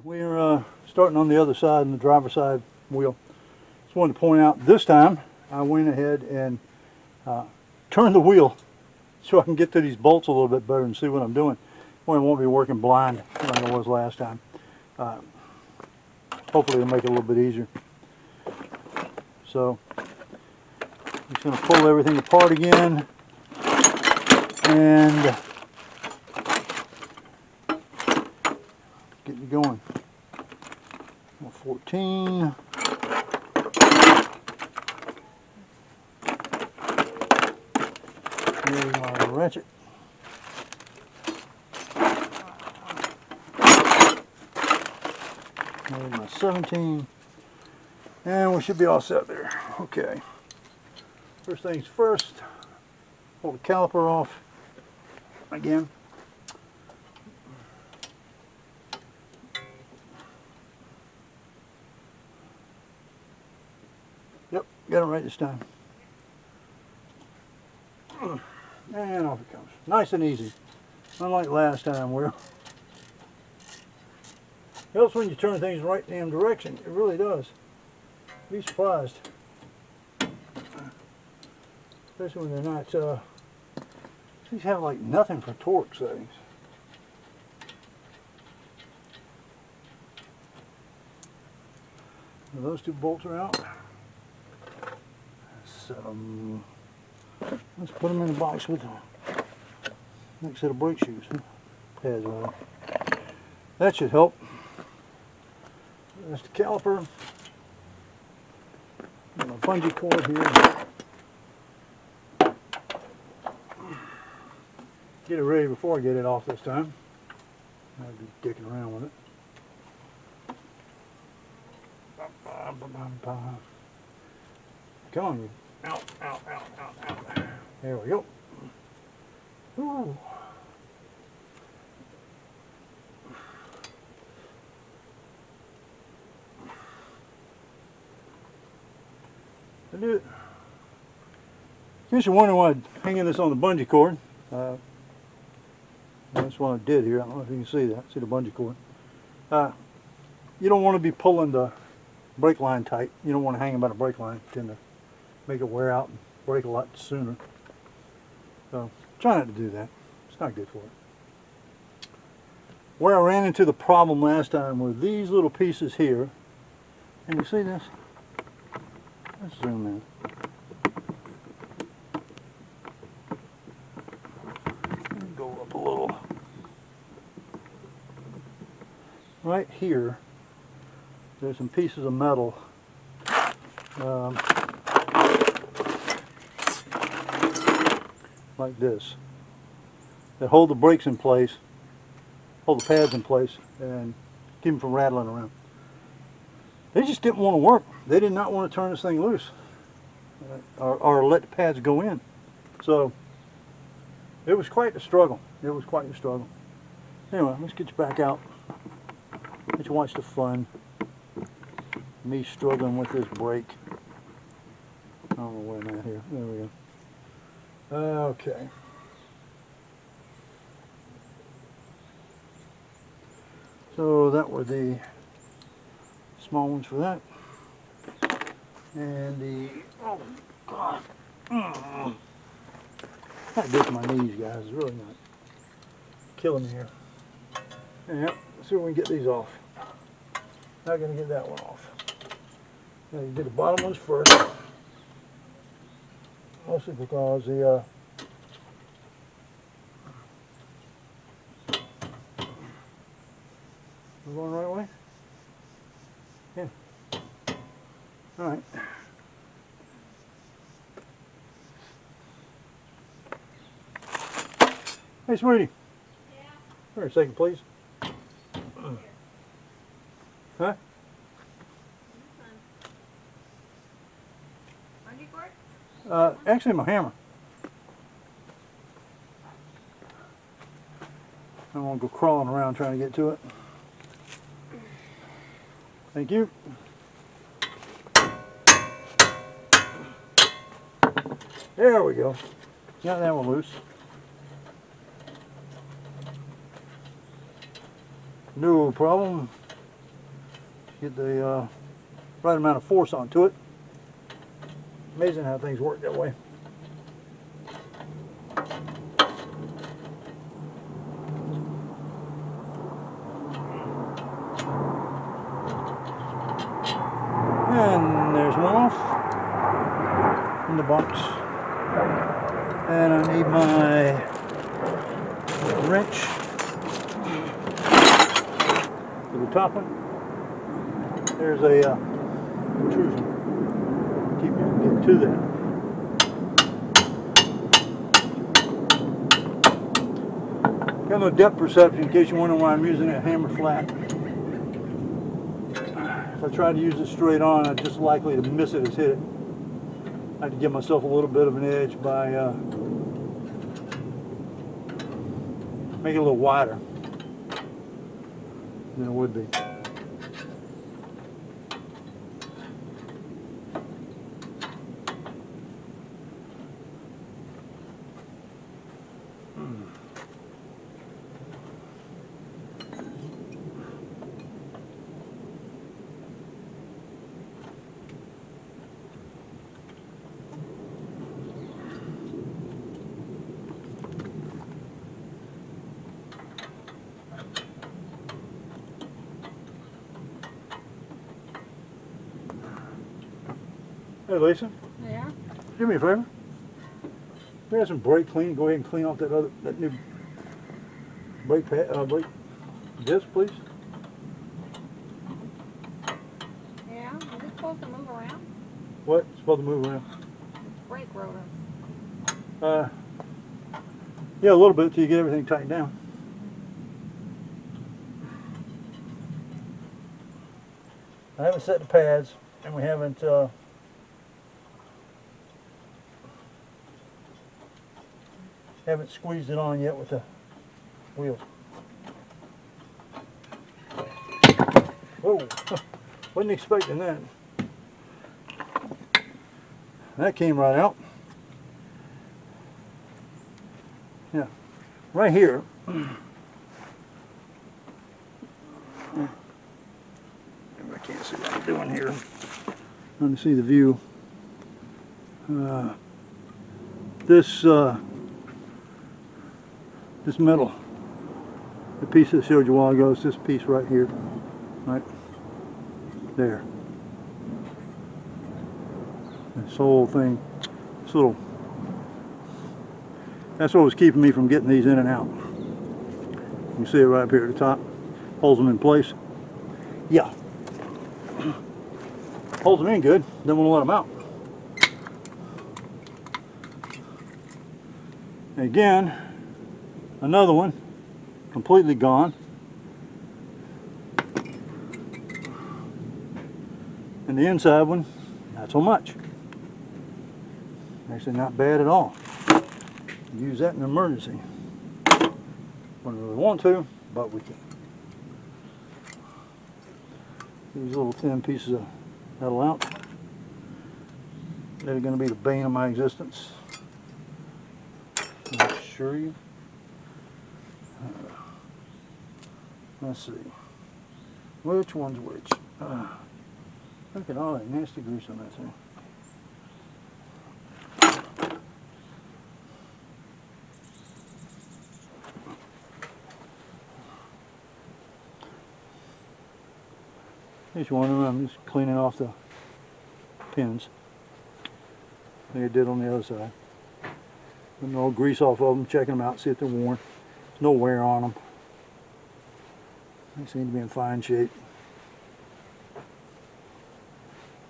We're starting on the other side, on the driver's side wheel. Just wanted to point out this time I went ahead and turned the wheel so I can get to these bolts a little bit better and see what I'm doing. I won't be working blind like I was last time. Hopefully it'll make it a little bit easier. So I'm just going to pull everything apart again and get it going. 14. Here's my ratchet. There's my 17. And we should be all set there. Okay. First things first, pull the caliper off again. Yep, got it right this time. And off it comes. Nice and easy. Unlike last time where it helps when you turn things right damn direction. It really does. Be surprised. Especially when they're not, these have like nothing for torque settings. Now those two bolts are out. Set them. Let's put them in the box with the next set of brake shoes. Pads on. That should help. That's the caliper. Got my bungee cord here. Get it ready before I get it off this time. I'll be dicking around with it. Come on, you. Out, out, out, out, out. There we go. Ooh. I do it. In case you're wondering why I'm hanging this on the bungee cord, that's what I did here. I don't know if you can see that. See the bungee cord. You don't want to be pulling the brake line tight. You don't want to hang about a brake line. Tend to make it wear out and break a lot sooner. So try not to do that. It's not good for it. Where I ran into the problem last time were these little pieces here. Can you see this? Let's zoom in. Go up a little. Right here, there's some pieces of metal. Like this, that hold the brakes in place, hold the pads in place, and keep them from rattling around. They just didn't want to work. They did not want to turn this thing loose, or let the pads go in. So it was quite a struggle. It was quite a struggle. Anyway, let's get you back out. Let you watch the fun. Me struggling with this brake. I don't know where I'm at here. There we go. Okay. So that were the small ones for that. And the, oh God. That gets my knees, guys. It's really not killing me here. Yep, let's see if we can get these off. Not going to get that one off. Now you do the bottom ones first. Mostly because the we're going the right way? Yeah. Alright. Hey sweetie. Yeah. Here a second please. Huh? Actually my hammer. I don't want to go crawling around trying to get to it. Thank you. There we go. Got that one loose. No problem. Get the right amount of force onto it. Amazing how things work that way. And there's one off in the box. And I need my wrench for the top one. There's a protrusion. Keep me from getting to that. Got no depth perception in case you're wondering why I'm using that hammer flat. If I try to use it straight on, I'm just likely to miss it as hit it. I have to give myself a little bit of an edge by make it a little wider than it would be. Hey Lisa. Yeah? Do me a favor. We have some brake clean. Go ahead and clean off that new brake brake disc, please. Yeah? Is it supposed to move around? What? It's supposed to move around. Brake rotor. Yeah, a little bit till you get everything tightened down. I haven't set the pads, and we haven't squeezed it on yet with the wheels. Whoa, wasn't expecting that. That came right out. Yeah, right here. I can't see what I'm doing here. Trying to see the view. This metal, the piece that I showed you a while ago, is this piece right here, right there. This whole thing, this little, that's what was keeping me from getting these in and out. You can see it right up here at the top, holds them in place. Yeah, holds them in good, don't want to let them out. Again, another one, completely gone. And the inside one, not so much. Actually not bad at all. Use that in an emergency. Wouldn't really want to, but we can. These little thin pieces of metal out. They're going to be the bane of my existence. I assure you. Let's see. Which one's which? Look at all that nasty grease on that thing. Just wondering, I'm just cleaning off the pins like I did on the other side. Putting all grease off of them, checking them out, see if they're worn. There's no wear on them. They seem to be in fine shape.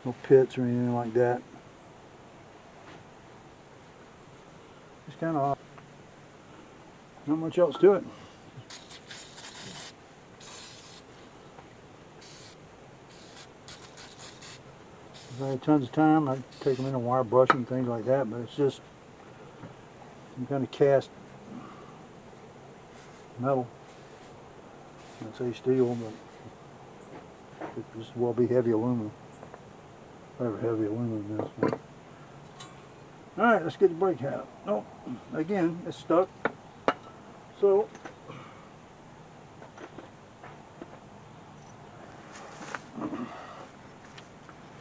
No pits or anything like that. It's kind of odd. Not much else to it. If I had tons of time, I'd take them in and wire brush and things like that, but it's just some kind of cast metal. I'd say steel, but it could just well be heavy aluminum. Whatever heavy aluminum is. Alright, let's get the brake out. Oh, again, it's stuck. So,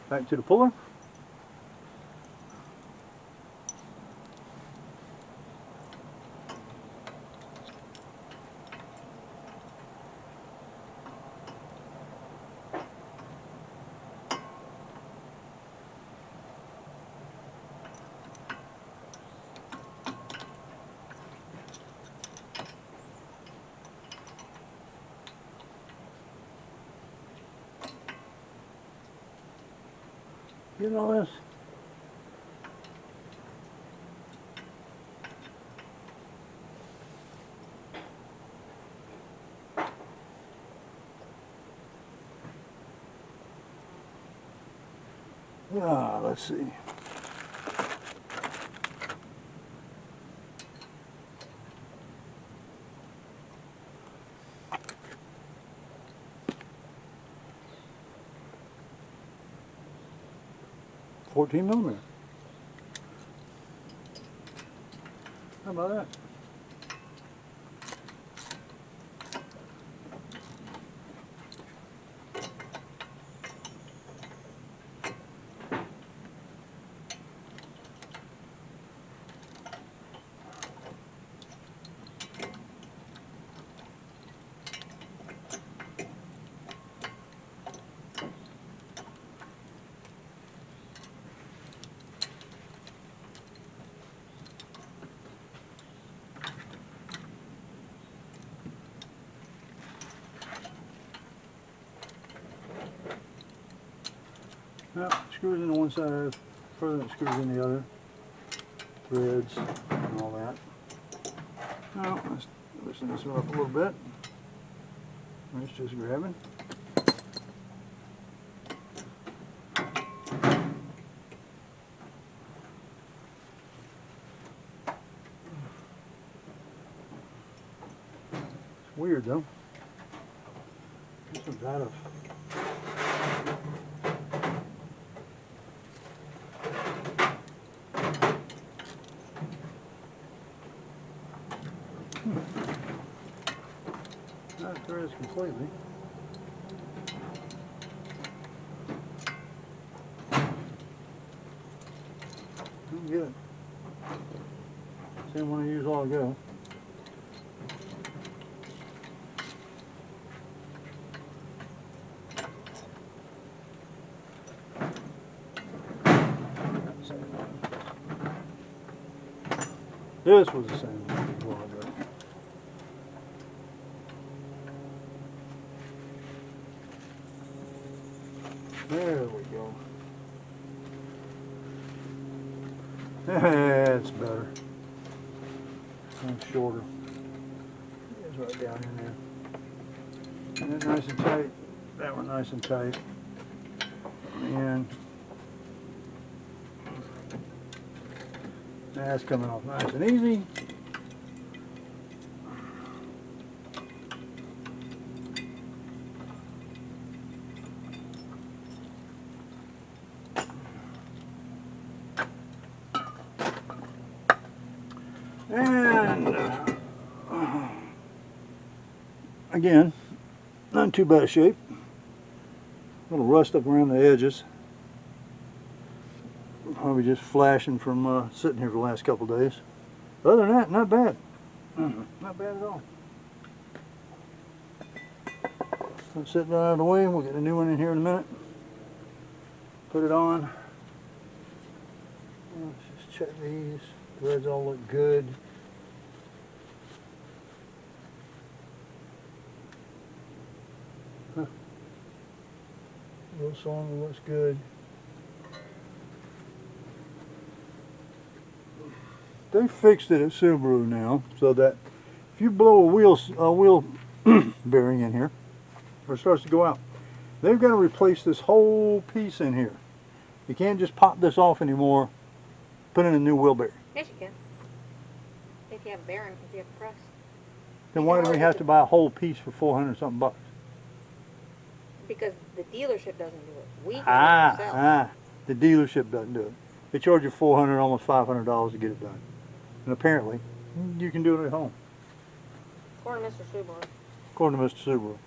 Back to the puller. Get all this. Let's see. $14mm. How about that? Well, screws in one side, further than screws in the other. Threads and all that. Now, let's loosen this one up a little bit. It's just grabbing. It's weird though. This one's out of. Not threads completely. Don't get it. Same one I used a while ago. This was the same one a while ago. There we go. That's better. And shorter. It's right down in there. And that nice and tight. That one nice and tight. And that's coming off nice and easy. And again, not in too bad a shape. A little rust up around the edges. Probably just flashing from sitting here for the last couple of days. Other than that, not bad. Not bad at all. I'm setting that out of the way. We'll get a new one in here in a minute. Put it on. Let's just check these. Threads all look good. Huh. Little song looks good. They fixed it at Subaru now, so that if you blow a wheel bearing in here, or it starts to go out, they've got to replace this whole piece in here. You can't just pop this off anymore. Put in a new wheel bearing. Yes, you can. If you have a bearing, if you have a press. Then why do we have to buy a whole piece for 400 something bucks? Because the dealership doesn't do it. We do it ourselves. The dealership doesn't do it. They charge you $400, almost $500 to get it done. And apparently, you can do it at home. According to Mr. Subaru. According to Mr.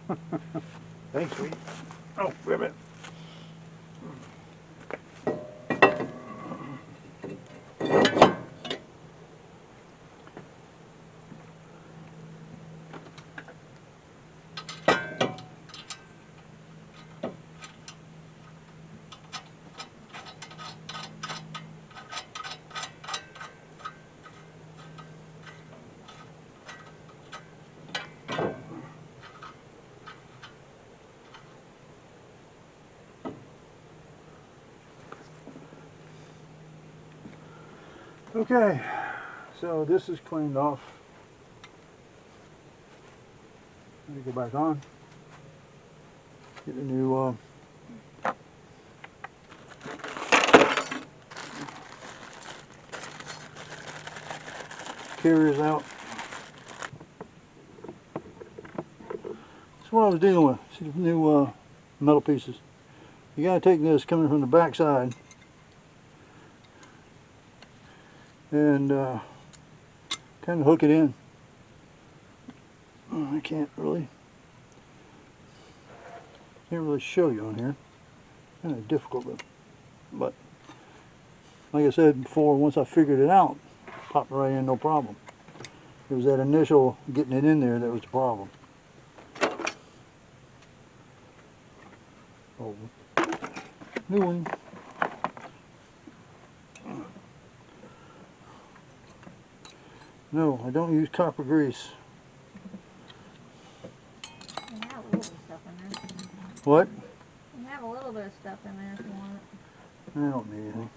Subaru. Thanks, sweetie. Oh, wait a minute. Okay, so this is cleaned off. Let me go back on. Get the new carriers out. That's what I was dealing with. See the new metal pieces. You gotta take this coming from the back side and kind of hook it in. I can't really show you on here. Kind of difficult, but like I said before, once I figured it out, popped right in, no problem. It was that initial getting it in there that was the problem. Oh, new one. No, I don't use copper grease. You have a little bit of stuff in there. What? You have a little bit of stuff in there if you want it. I don't need anything.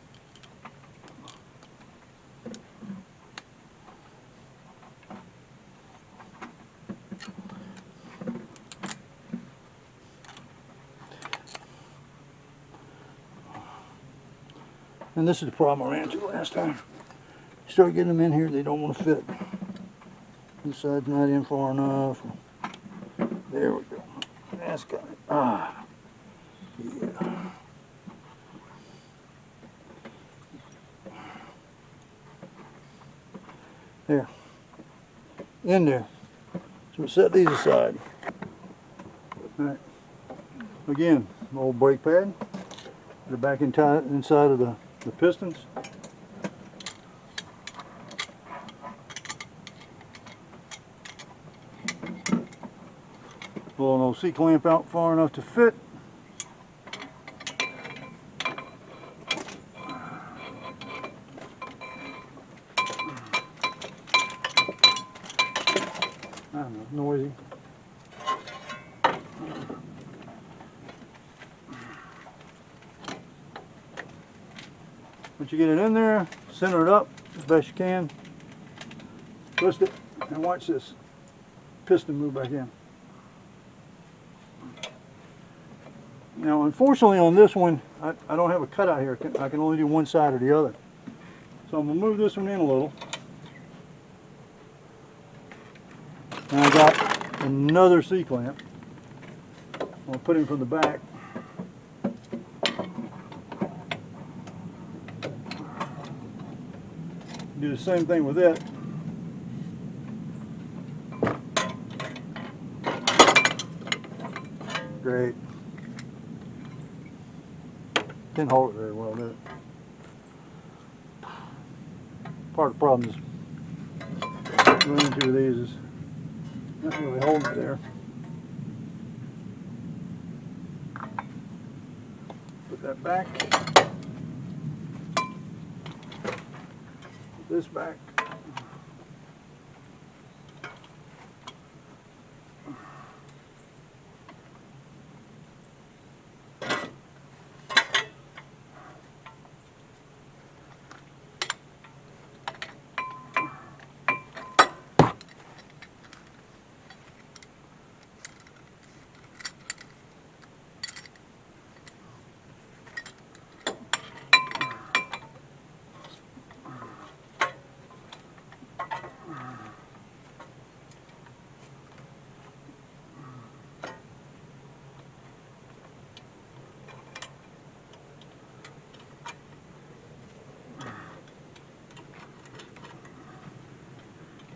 And this is the problem I ran into last time. Start getting them in here, they don't want to fit. This side's not in far enough. There we go. That's got it. Ah, yeah. There. In there. So we set these aside. Alright. Again, old brake pad. Put it back inside of the pistons. Pull an old C-clamp out far enough to fit. I don't know, noisy. Once you get it in there, center it up as best you can. Twist it, and watch this piston move back in. Now, unfortunately on this one, I don't have a cutout here. I can only do one side or the other. So I'm going to move this one in a little. And I got another C-clamp. I'm going to put him from the back. Do the same thing with it. Great. Didn't hold it very well, did it? Part of the problem is running into these is not really holding it there. Put that back. Put this back.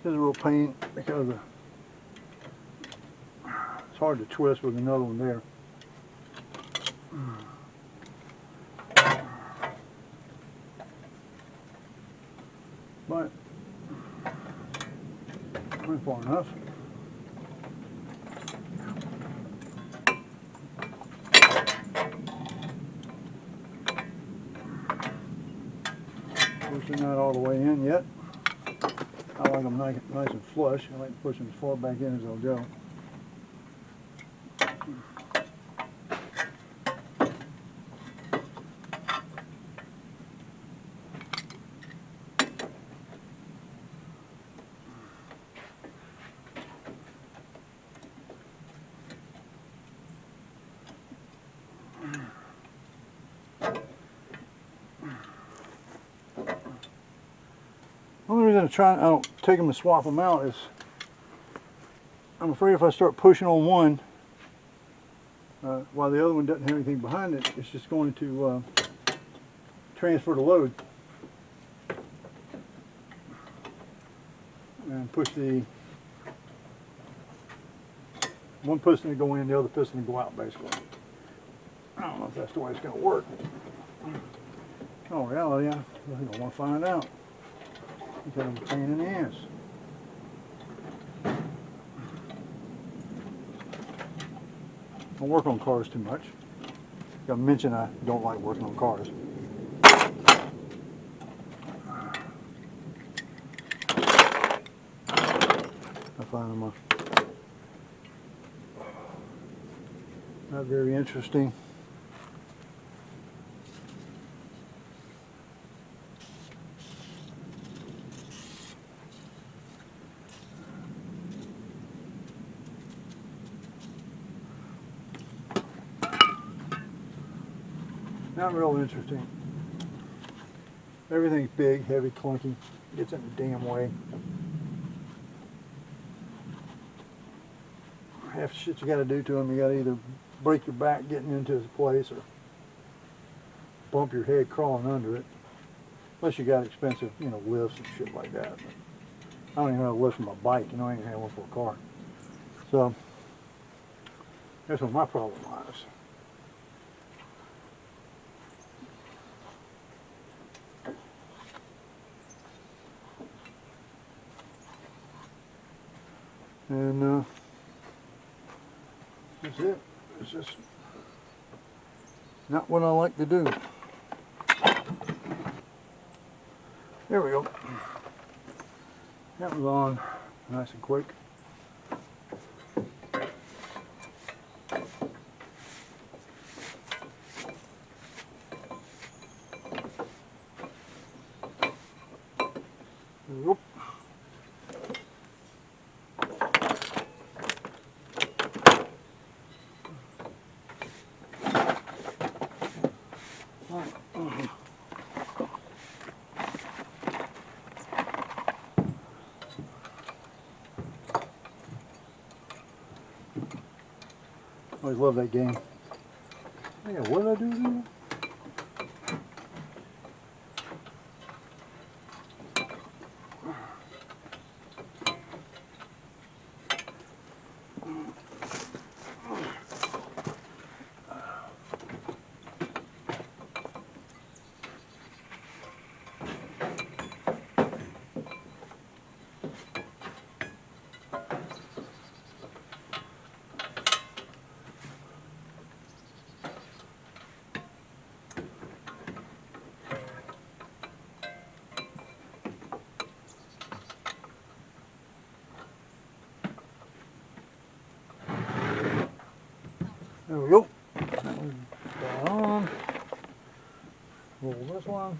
This is a real pain because it's hard to twist with another one there. but I went far enough. Pushing not all the way in yet. I like them nice and flush. I like to push them as far back in as they'll go. The only reason I don't take them and swap them out is I'm afraid if I start pushing on one while the other one doesn't have anything behind it, it's just going to transfer the load and push the one piston to go in, the other piston to go out, basically. I don't know if that's the way it's going to work. Oh, reality, I think I want to find out. Because I'm a pain in the ass. I don't work on cars too much. I mentioned I don't like working on cars. I find them not very interesting. Not real interesting. Everything's big, heavy, clunky. Gets in the damn way. Half the shit you got to do to them, you got to either break your back getting into the place or bump your head crawling under it. Unless you got expensive, you know, lifts and shit like that. But I don't even have a lift for my bike. You know, I ain't have one for a car. So that's what my problem lies. And that's it. It's just not what I like to do. There we go. That was on nice and quick. There we go. Always love that game. Yeah, what did I do there? There we go. That one's got on. Roll this one.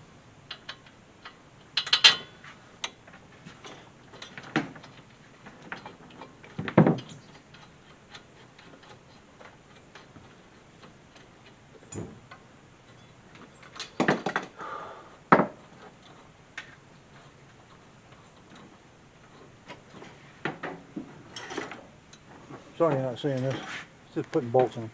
Sorry, you're not seeing this. It's just putting bolts in.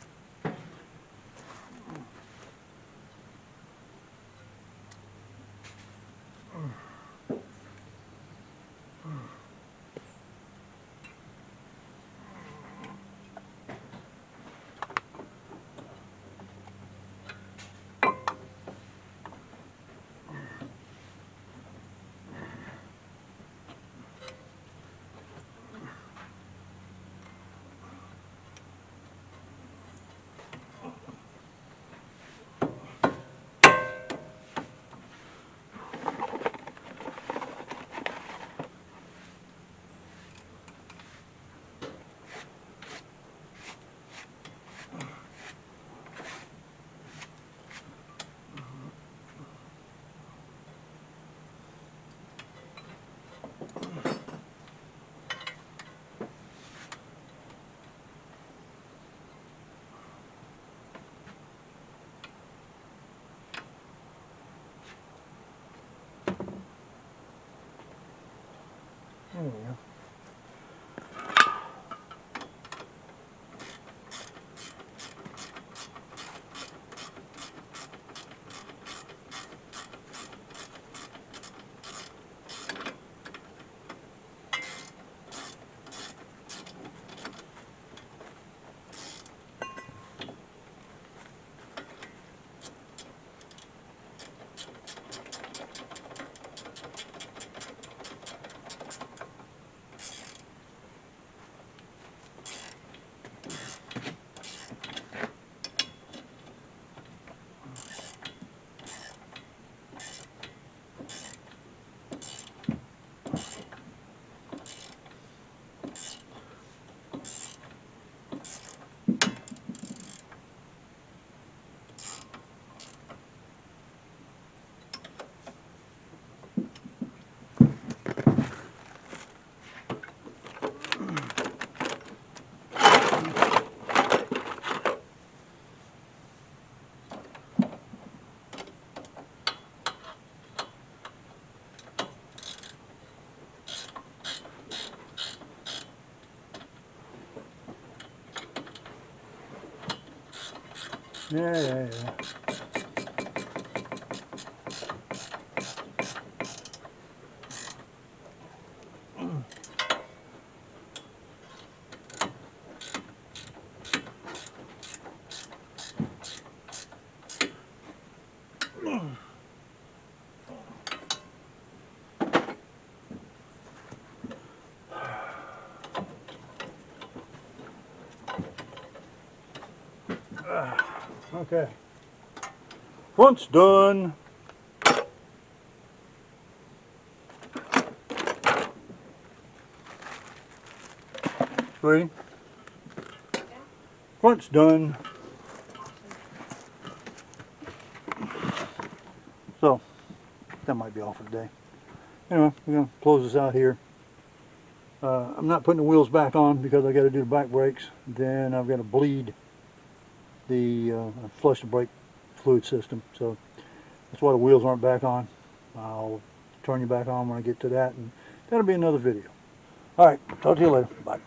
Yeah. Okay. Front's done. Ready? Front's done. So, that might be all for today. Anyway, we're going to close this out here. I'm not putting the wheels back on because I got to do the back brakes. Then I've got to bleed the flush the brake fluid system. So that's why the wheels aren't back on. I'll turn you back on when I get to that, and that'll be another video. Alright, talk to you later. Bye.